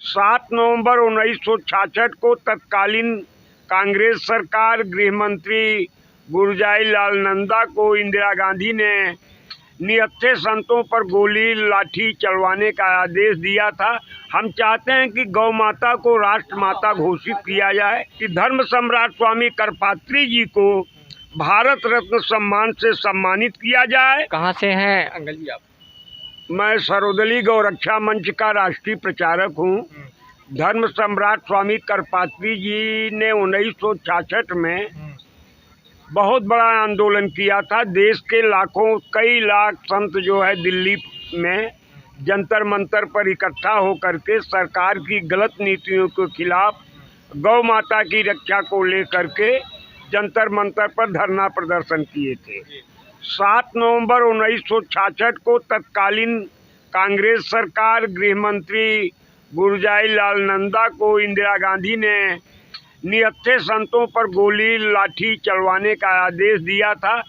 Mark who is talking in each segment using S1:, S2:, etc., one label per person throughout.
S1: 7 नवंबर 1966 को तत्कालीन कांग्रेस सरकार गृह मंत्री गुरजाई लाल नंदा को इंदिरा गांधी ने निहत्थे संतों पर गोली लाठी चलवाने का आदेश दिया था। हम चाहते हैं कि गौ माता को राष्ट्र माता घोषित किया जाए, कि धर्म सम्राट स्वामी करपात्री जी को भारत रत्न सम्मान से सम्मानित किया जाए।
S2: कहाँ से हैं अंकल जी आप?
S1: मैं सर्वदलीय गौ रक्षा मंच का राष्ट्रीय प्रचारक हूँ। धर्म सम्राट स्वामी करपात्री जी ने 1966 में बहुत बड़ा आंदोलन किया था। देश के कई लाख संत जो है दिल्ली में जंतर मंतर पर इकट्ठा होकर के सरकार की गलत नीतियों के खिलाफ गौ माता की रक्षा को लेकर के जंतर मंतर पर धरना प्रदर्शन किए थे। 7 नवंबर 1966 को तत्कालीन कांग्रेस सरकार गृह मंत्री गुरजाई लाल नंदा को इंदिरा गांधी ने निहत्थे संतों पर गोली लाठी चलवाने का आदेश दिया था,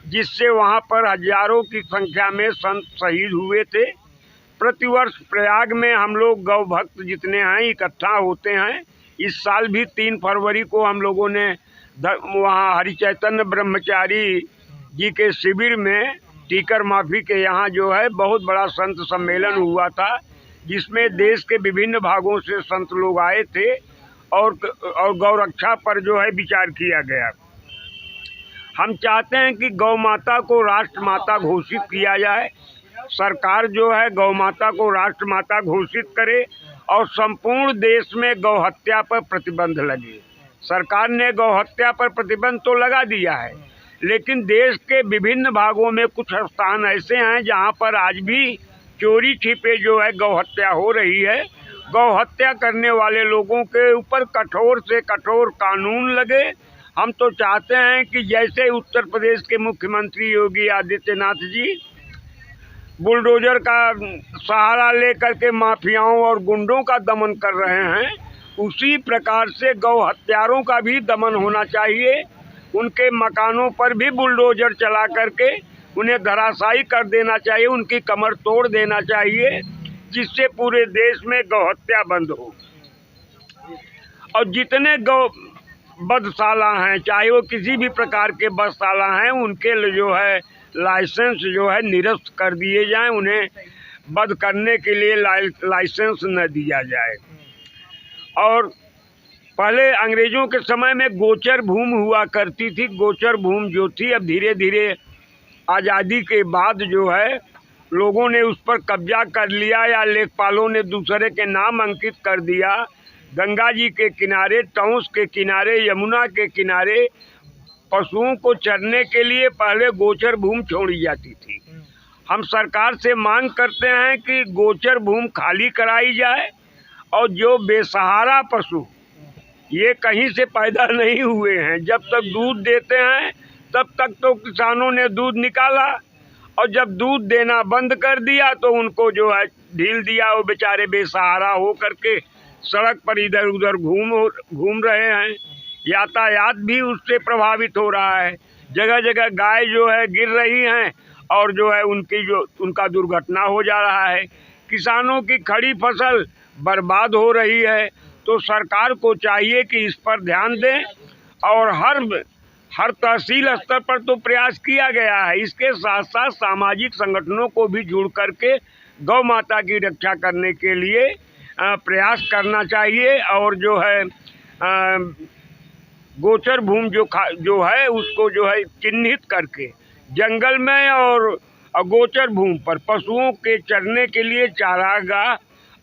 S1: जिससे वहां पर हजारों की संख्या में संत शहीद हुए थे। प्रतिवर्ष प्रयाग में हम लोग गौ भक्त जितने हैं इकट्ठा होते हैं। इस साल भी 3 फरवरी को हम लोगों ने वहाँ हरिचैतन्य ब्रह्मचारी जी के शिविर में टीकर माफी के यहाँ जो है बहुत बड़ा संत सम्मेलन हुआ था, जिसमें देश के विभिन्न भागों से संत लोग आए थे और गौ रक्षा पर जो है विचार किया गया। हम चाहते हैं कि गौ माता को राष्ट्र माता घोषित किया जाए। सरकार जो है गौ माता को राष्ट्र माता घोषित करे और संपूर्ण देश में गौ हत्या पर प्रतिबंध लगे। सरकार ने गौ हत्या पर प्रतिबंध तो लगा दिया है, लेकिन देश के विभिन्न भागों में कुछ स्थान ऐसे हैं जहां पर आज भी चोरी छिपे जो है गौ हत्या हो रही है। गौ हत्या करने वाले लोगों के ऊपर कठोर से कठोर कानून लगे। हम तो चाहते हैं कि जैसे उत्तर प्रदेश के मुख्यमंत्री योगी आदित्यनाथ जी बुलडोजर का सहारा लेकर के माफियाओं और गुंडों का दमन कर रहे हैं, उसी प्रकार से गौ हत्यारों का भी दमन होना चाहिए। उनके मकानों पर भी बुलडोजर चला करके उन्हें धराशायी कर देना चाहिए, उनकी कमर तोड़ देना चाहिए, जिससे पूरे देश में गौ हत्या बंद हो। और जितने गौ बधशाला हैं, चाहे वो किसी भी प्रकार के बधशाला हैं, उनके जो है लाइसेंस जो है निरस्त कर दिए जाएं, उन्हें बध करने के लिए लाइसेंस न दिया जाए। और पहले अंग्रेजों के समय में गोचर भूमि हुआ करती थी। गोचर भूमि जो थी अब धीरे धीरे आज़ादी के बाद जो है लोगों ने उस पर कब्जा कर लिया या लेखपालों ने दूसरे के नाम अंकित कर दिया। गंगा जी के किनारे, टॉन्स के किनारे, यमुना के किनारे पशुओं को चरने के लिए पहले गोचर भूमि छोड़ी जाती थी। हम सरकार से मांग करते हैं कि गोचर भूमि खाली कराई जाए और जो बेसहारा पशु ये कहीं से पैदा नहीं हुए हैं, जब तक दूध देते हैं तब तक तो किसानों ने दूध निकाला, और जब दूध देना बंद कर दिया तो उनको जो है ढील दिया। वो बेचारे बेसहारा हो करके सड़क पर इधर उधर घूम रहे हैं। यातायात भी उससे प्रभावित हो रहा है। जगह जगह गाय जो है गिर रही हैं और जो है उनका दुर्घटना हो जा रहा है। किसानों की खड़ी फसल बर्बाद हो रही है। तो सरकार को चाहिए कि इस पर ध्यान दें, और हर तहसील स्तर पर तो प्रयास किया गया है। इसके साथ साथ सामाजिक संगठनों को भी जुड़ करके गौ माता की रक्षा करने के लिए प्रयास करना चाहिए। और जो है गोचर भूमि जो है उसको जो है चिन्हित करके जंगल में और गोचर भूमि पर पशुओं के चरने के लिए चारागाह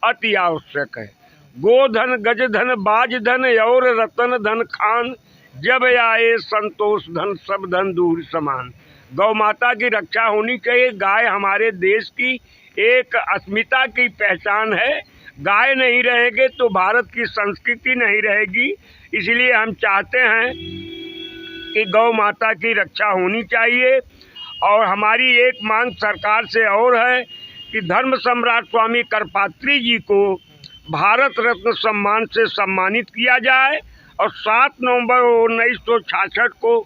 S1: अति आवश्यक है। गोधन, गजधन, बाजधन और रतन धन खान, जब आए संतोष धन सब धन दूर समान। गौ माता की रक्षा होनी चाहिए। गाय हमारे देश की एक अस्मिता की पहचान है। गाय नहीं रहेगी तो भारत की संस्कृति नहीं रहेगी। इसलिए हम चाहते हैं कि गौ माता की रक्षा होनी चाहिए। और हमारी एक मांग सरकार से और है कि धर्म सम्राट स्वामी करपात्री जी को भारत रत्न सम्मान से सम्मानित किया जाए। और 7 नवंबर 1966 को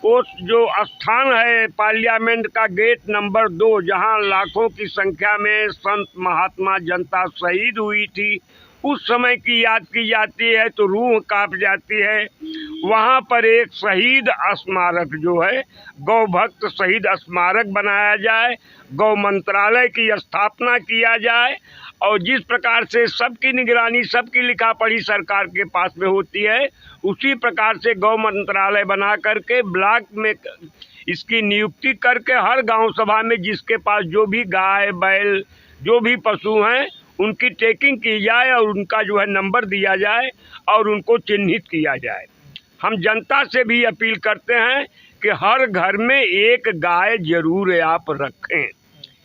S1: वो जो स्थान है पार्लियामेंट का गेट नंबर 2, जहां लाखों की संख्या में संत महात्मा जनता शहीद हुई थी, उस समय की याद की जाती है तो रूह कांप जाती है। वहाँ पर एक शहीद स्मारक जो है, गौ भक्त शहीद स्मारक बनाया जाए, गौ मंत्रालय की स्थापना किया जाए और जिस प्रकार से सबकी निगरानी, सबकी लिखा पढ़ी सरकार के पास में होती है, उसी प्रकार से गौ मंत्रालय बना करके ब्लॉक में इसकी नियुक्ति करके हर गांव सभा में जिसके पास जो भी गाय बैल जो भी पशु हैं उनकी टेकिंग की जाए और उनका जो है नंबर दिया जाए और उनको चिन्हित किया जाए। हम जनता से भी अपील करते हैं कि हर घर में एक गाय जरूर आप रखें।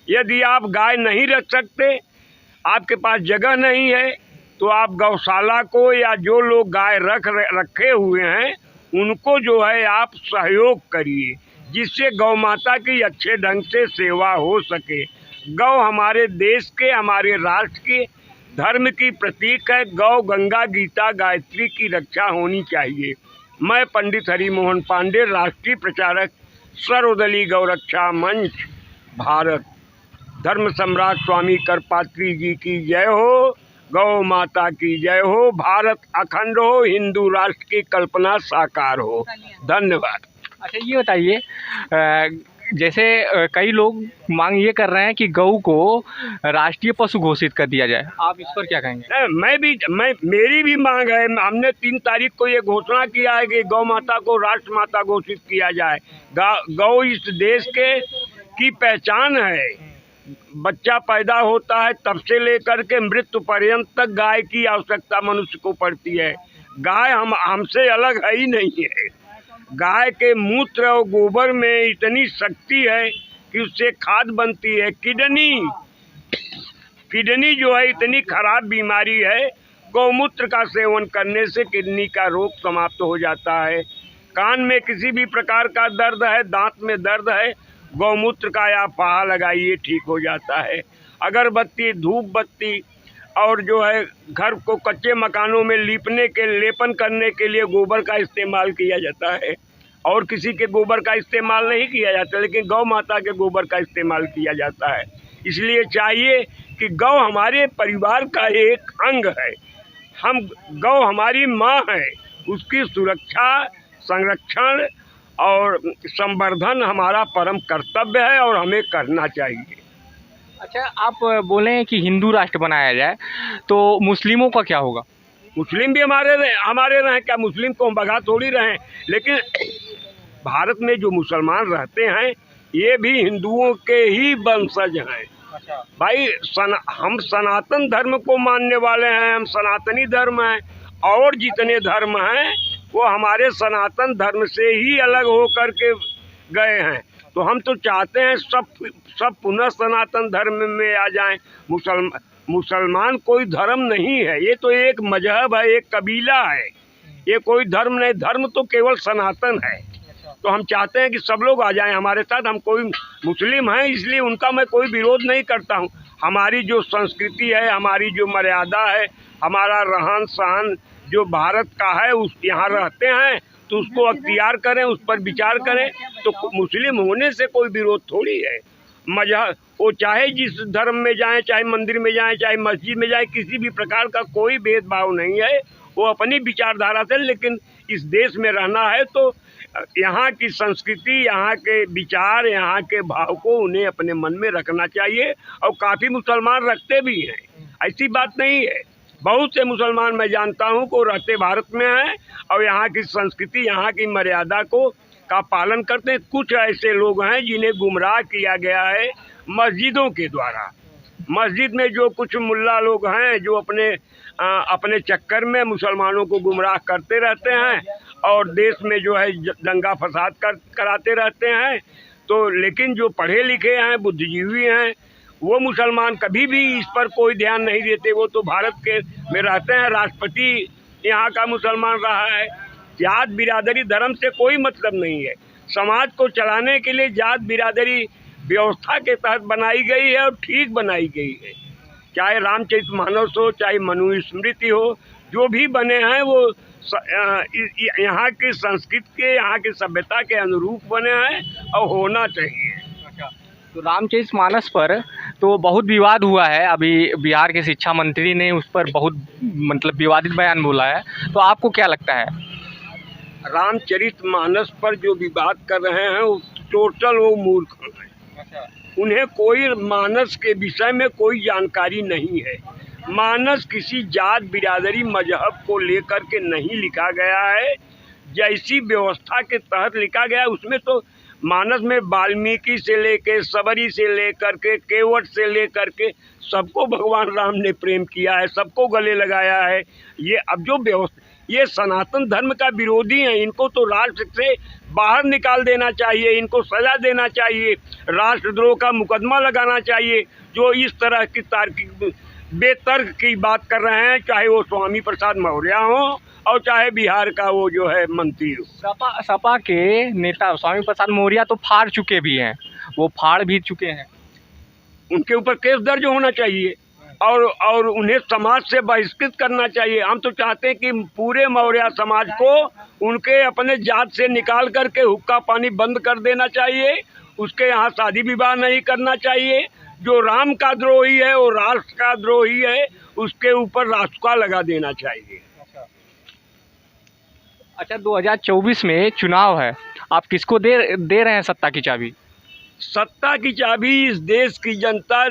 S1: यदि आप गाय नहीं रख सकते, आपके पास जगह नहीं है, तो आप गौशाला को या जो लोग गाय रखे हुए हैं उनको जो है आप सहयोग करिए, जिससे गौ माता की अच्छे ढंग से सेवा हो सके। गौ हमारे देश के, हमारे राष्ट्र के धर्म की प्रतीक है। गौ गंगा गीता गायत्री की रक्षा होनी चाहिए। मैं पंडित हरिमोहन पांडे, राष्ट्रीय प्रचारक, सर्वदलीय गौरक्षा मंच भारत। धर्म सम्राट स्वामी करपात्री जी की जय हो, गौ माता की जय हो, भारत अखंड हो, हिंदू राष्ट्र की कल्पना साकार हो। धन्यवाद।
S2: अच्छा, ये बताइए, जैसे कई लोग मांग ये कर रहे हैं कि गऊ को राष्ट्रीय पशु घोषित कर दिया जाए, आप इस पर क्या कहेंगे?
S1: मेरी भी मांग है। हमने 3 तारीख को ये घोषणा किया है कि गौ माता को राष्ट्र माता घोषित किया जाए। गौ इस देश की पहचान है। बच्चा पैदा होता है तब से लेकर के मृत्यु पर्यंत तक गाय की आवश्यकता मनुष्य को पड़ती है। गाय हमसे अलग है ही नहीं है। गाय के मूत्र और गोबर में इतनी शक्ति है कि उससे खाद बनती है। किडनी जो है इतनी खराब बीमारी है, गौमूत्र का सेवन करने से किडनी का रोग समाप्त हो जाता है। कान में किसी भी प्रकार का दर्द है, दांत में दर्द है, गौमूत्र का आप फाहा लगाइए, ठीक हो जाता है। अगरबत्ती, धूप बत्ती और जो है घर को कच्चे मकानों में लेपन करने के लिए गोबर का इस्तेमाल किया जाता है और किसी के गोबर का इस्तेमाल नहीं किया जाता, लेकिन गौ माता के गोबर का इस्तेमाल किया जाता है। इसलिए चाहिए कि गौ हमारे परिवार का एक अंग है। गौ हमारी माँ है, उसकी सुरक्षा, संरक्षण और संवर्धन हमारा परम कर्तव्य है और हमें करना चाहिए।
S2: अच्छा, आप बोले हैं कि हिंदू राष्ट्र बनाया जाए, तो मुस्लिमों का क्या होगा?
S1: मुस्लिम भी हमारे रहें, क्या मुस्लिम को हम भगा थोड़ी रहें। लेकिन भारत में जो मुसलमान रहते हैं ये भी हिंदुओं के ही वंशज हैं।
S2: अच्छा
S1: भाई, हम सनातन धर्म को मानने वाले हैं, हम सनातनी धर्म हैं और जितने धर्म हैं वो हमारे सनातन धर्म से ही अलग हो कर के गए हैं। तो हम तो चाहते हैं सब पुनः सनातन धर्म में आ जाएं। मुसलमान कोई धर्म नहीं है, ये तो एक मजहब है, एक कबीला है, ये कोई धर्म नहीं। धर्म तो केवल सनातन है। तो हम चाहते हैं कि सब लोग आ जाएं हमारे साथ। हम कोई मुस्लिम हैं इसलिए उनका मैं कोई विरोध नहीं करता हूं। हमारी जो संस्कृति है, हमारी जो मर्यादा है, हमारा रहन सहन जो भारत का है, उस यहाँ रहते हैं तो उसको अख्तियार करें, उस पर विचार करें। तो मुस्लिम होने से कोई विरोध थोड़ी है। मजहब वो चाहे जिस धर्म में जाएं, चाहे मंदिर में जाएं, चाहे मस्जिद में जाएं, किसी भी प्रकार का कोई भेदभाव नहीं है। वो अपनी विचारधारा से, लेकिन इस देश में रहना है तो यहाँ की संस्कृति, यहाँ के विचार, यहाँ के भाव को उन्हें अपने मन में रखना चाहिए। और काफ़ी मुसलमान रखते भी हैं, ऐसी बात नहीं है। बहुत से मुसलमान मैं जानता हूँ को रहते भारत में हैं और यहाँ की संस्कृति, यहाँ की मर्यादा का पालन करते हैं। कुछ ऐसे लोग हैं जिन्हें गुमराह किया गया है मस्जिदों के द्वारा। मस्जिद में जो कुछ मुल्ला लोग हैं जो अपने चक्कर में मुसलमानों को गुमराह करते रहते हैं और देश में जो है दंगा फसाद कराते रहते हैं। तो लेकिन जो पढ़े लिखे हैं, बुद्धिजीवी हैं, वो मुसलमान कभी भी इस पर कोई ध्यान नहीं देते। वो तो भारत के में रहते हैं, राष्ट्रपति यहाँ का मुसलमान रहा है। जात बिरादरी धर्म से कोई मतलब नहीं है। समाज को चलाने के लिए जात बिरादरी व्यवस्था के तहत बनाई गई है और ठीक बनाई गई है। चाहे रामचरितमानस हो, चाहे मनुस्मृति हो, जो भी बने हैं वो यहाँ की संस्कृति के, यहाँ की सभ्यता के अनुरूप बने हैं और होना चाहिए।
S2: तो रामचरितमानस पर तो बहुत विवाद हुआ है, अभी बिहार के शिक्षा मंत्री ने उस पर बहुत मतलब विवादित बयान बोला है, तो आपको क्या लगता है?
S1: रामचरितमानस पर जो विवाद कर रहे हैं वो टोटल वो मूर्ख हैं। उन्हें कोई मानस के विषय में कोई जानकारी नहीं है। मानस किसी जात बिरादरी मजहब को लेकर के नहीं लिखा गया है। जैसी व्यवस्था के तहत लिखा गया उसमें तो मानस में वाल्मीकि से लेके सबरी से लेकर के केवट से लेकर के सबको भगवान राम ने प्रेम किया है, सबको गले लगाया है। ये अब जो व्यवस्था, ये सनातन धर्म का विरोधी है, इनको तो राष्ट्र से बाहर निकाल देना चाहिए, इनको सजा देना चाहिए, राष्ट्रद्रोह का मुकदमा लगाना चाहिए। जो इस तरह की तार्किक बेतर्क की बात कर रहे हैं, चाहे वो स्वामी प्रसाद मौर्य हो और चाहे बिहार का वो जो है मंत्री हो।
S2: सपा के नेता स्वामी प्रसाद मौर्य तो फाड़ चुके भी हैं, वो फाड़ भी चुके हैं,
S1: उनके ऊपर केस दर्ज होना चाहिए और उन्हें समाज से बहिष्कृत करना चाहिए। हम तो चाहते हैं कि पूरे मौर्य समाज को उनके अपने जात से निकाल करके हुक्का पानी बंद कर देना चाहिए, उसके यहाँ शादी विवाह नहीं करना चाहिए। जो राम का द्रोही है वो राष्ट्र का द्रोही है, उसके ऊपर राष्ट्रका लगा देना चाहिए।
S2: अच्छा 2024 में चुनाव है, आप किसको दे रहे हैं सत्ता की चाबी?
S1: सत्ता की चाबी इस देश की जनता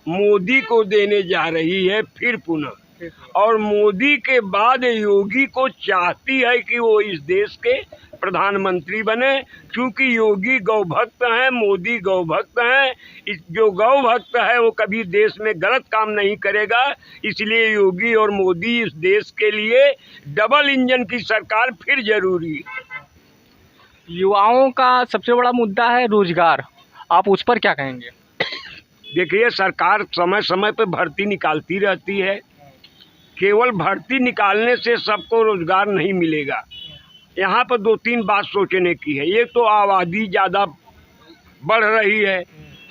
S1: मोदी को देने जा रही है फिर पुनः, और मोदी के बाद योगी को चाहती है कि वो इस देश के प्रधानमंत्री बने। क्योंकि योगी गौ भक्त हैं, मोदी गौ भक्त हैं। जो गौ भक्त है वो कभी देश में गलत काम नहीं करेगा, इसलिए योगी और मोदी इस देश के लिए डबल इंजन की सरकार फिर जरूरी है।
S2: युवाओं का सबसे बड़ा मुद्दा है रोजगार, आप उस पर क्या कहेंगे?
S1: देखिए, सरकार समय समय पर भर्ती निकालती रहती है, केवल भर्ती निकालने से सबको रोजगार नहीं मिलेगा। यहाँ पर दो तीन बात सोचने की है। एक तो आबादी ज़्यादा बढ़ रही है,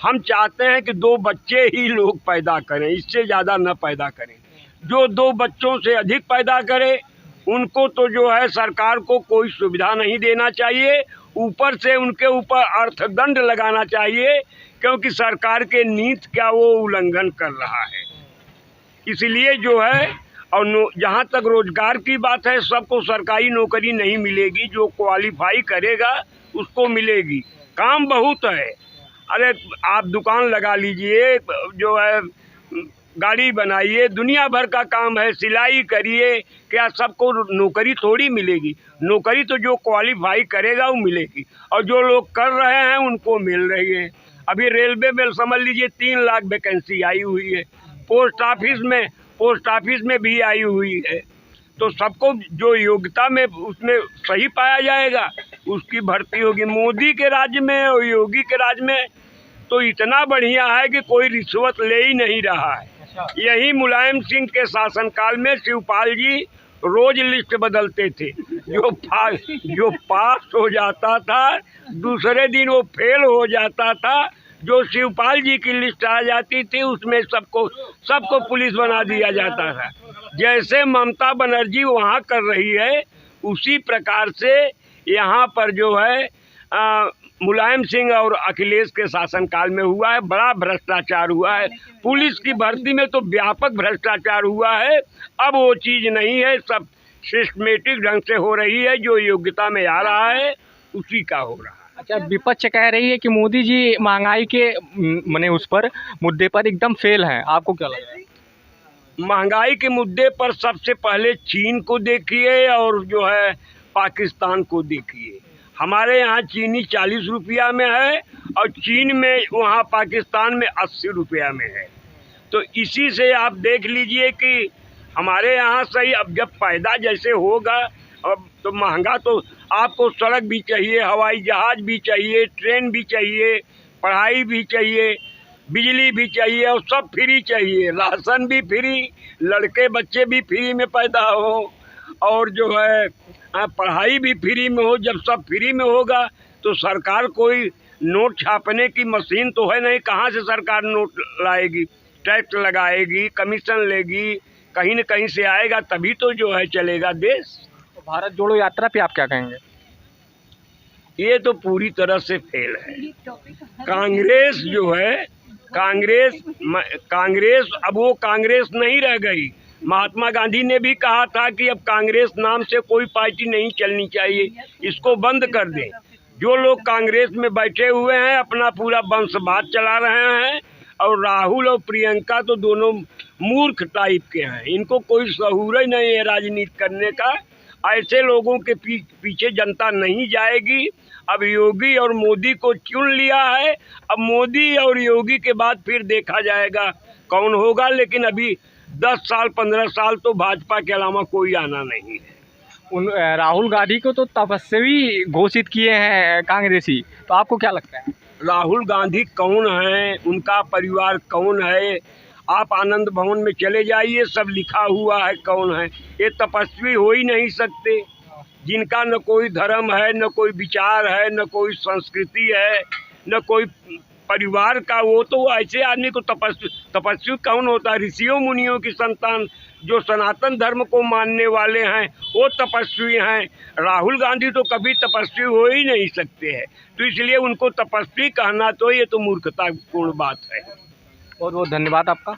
S1: हम चाहते हैं कि 2 बच्चे ही लोग पैदा करें, इससे ज़्यादा न पैदा करें। जो 2 बच्चों से अधिक पैदा करे उनको तो जो है सरकार को कोई सुविधा नहीं देना चाहिए, ऊपर से उनके ऊपर अर्थदंड लगाना चाहिए, क्योंकि सरकार के नीति का वो उल्लंघन कर रहा है। इसलिए जो है, और जहाँ तक रोजगार की बात है, सबको सरकारी नौकरी नहीं मिलेगी, जो क्वालिफाई करेगा उसको मिलेगी। काम बहुत है, अरे आप दुकान लगा लीजिए, जो है गाड़ी बनाइए, दुनिया भर का काम है, सिलाई करिए, क्या सबको नौकरी थोड़ी मिलेगी? नौकरी तो जो क्वालिफाई करेगा वो मिलेगी, और जो लोग कर रहे हैं उनको मिल रही है। अभी रेलवे में समझ लीजिए 3 लाख वैकेंसी आई हुई है, पोस्ट ऑफिस में भी आई हुई है। तो सबको जो योग्यता में उसमें सही पाया जाएगा उसकी भर्ती होगी। मोदी के राज्य में और योगी के राज्य में तो इतना बढ़िया है कि कोई रिश्वत ले ही नहीं रहा है। यही मुलायम सिंह के शासनकाल में शिवपाल जी रोज लिस्ट बदलते थे, जो पास हो जाता था दूसरे दिन वो फेल हो जाता था। जो शिवपाल जी की लिस्ट आ जाती थी उसमें सबको पुलिस बना दिया जाता था। जैसे ममता बनर्जी वहाँ कर रही है उसी प्रकार से यहाँ पर जो है मुलायम सिंह और अखिलेश के शासनकाल में हुआ है। बड़ा भ्रष्टाचार हुआ है, पुलिस की भर्ती में तो व्यापक भ्रष्टाचार हुआ है। अब वो चीज़ नहीं है, सब सिस्टमेटिक ढंग से हो रही है, जो योग्यता में आ रहा है उसी का हो रहा है।
S2: अच्छा, विपक्ष कह रही है कि मोदी जी महंगाई के माने उस पर मुद्दे पर एकदम फेल हैं, आपको क्या लग रहा है?
S1: महंगाई के मुद्दे पर सबसे पहले चीन को देखिए और जो है पाकिस्तान को देखिए। हमारे यहाँ चीनी 40 रुपया में है और चीन में वहाँ पाकिस्तान में 80 रुपया में है। तो इसी से आप देख लीजिए कि हमारे यहाँ सही, अब जब पैदा जैसे होगा अब तो महंगा, तो आपको सड़क भी चाहिए, हवाई जहाज़ भी चाहिए, ट्रेन भी चाहिए, पढ़ाई भी चाहिए, बिजली भी चाहिए और सब फ्री चाहिए, राशन भी फ्री, लड़के बच्चे भी फ्री में पैदा हो और जो है पढ़ाई भी फ्री में हो। जब सब फ्री में होगा तो सरकार कोई नोट छापने की मशीन तो है नहीं, कहाँ से सरकार नोट लाएगी? टैक्स लगाएगी, कमीशन लेगी, कहीं न कहीं से आएगा तभी तो जो है चलेगा देश।
S2: भारत जोड़ो यात्रा पे आप क्या कहेंगे?
S1: ये तो पूरी तरह से फेल है। कांग्रेस जो है, कांग्रेस अब वो कांग्रेस नहीं रह गई। महात्मा गांधी ने भी कहा था कि अब कांग्रेस नाम से कोई पार्टी नहीं चलनी चाहिए, इसको बंद कर दें। जो लोग कांग्रेस में बैठे हुए हैं अपना पूरा वंशवाद चला रहे हैं, और राहुल और प्रियंका तो दोनों मूर्ख टाइप के हैं, इनको कोई शऊर ही नहीं है राजनीति करने का। ऐसे लोगों के पीछे जनता नहीं जाएगी। अब योगी और मोदी को चुन लिया है, अब मोदी और योगी के बाद फिर देखा जाएगा कौन होगा, लेकिन अभी 10 साल 15 साल तो भाजपा के अलावा कोई आना नहीं है।
S2: राहुल गांधी को तो तपस्वी घोषित किए हैं कांग्रेसी, तो आपको क्या लगता है?
S1: राहुल गांधी कौन है, उनका परिवार कौन है? आप आनंद भवन में चले जाइए, सब लिखा हुआ है कौन है। ये तपस्वी हो ही नहीं सकते, जिनका न कोई धर्म है, न कोई विचार है, न कोई संस्कृति है, न कोई परिवार का। वो तो ऐसे आदमी को तपस्वी कौन होता है? ऋषियों मुनियों की संतान जो सनातन धर्म को मानने वाले हैं वो तपस्वी हैं। राहुल गांधी तो कभी तपस्वी हो ही नहीं सकते हैं, तो इसलिए उनको तपस्वी कहना तो ये तो मूर्खतापूर्ण बात है।
S2: बहुत बहुत धन्यवाद आपका।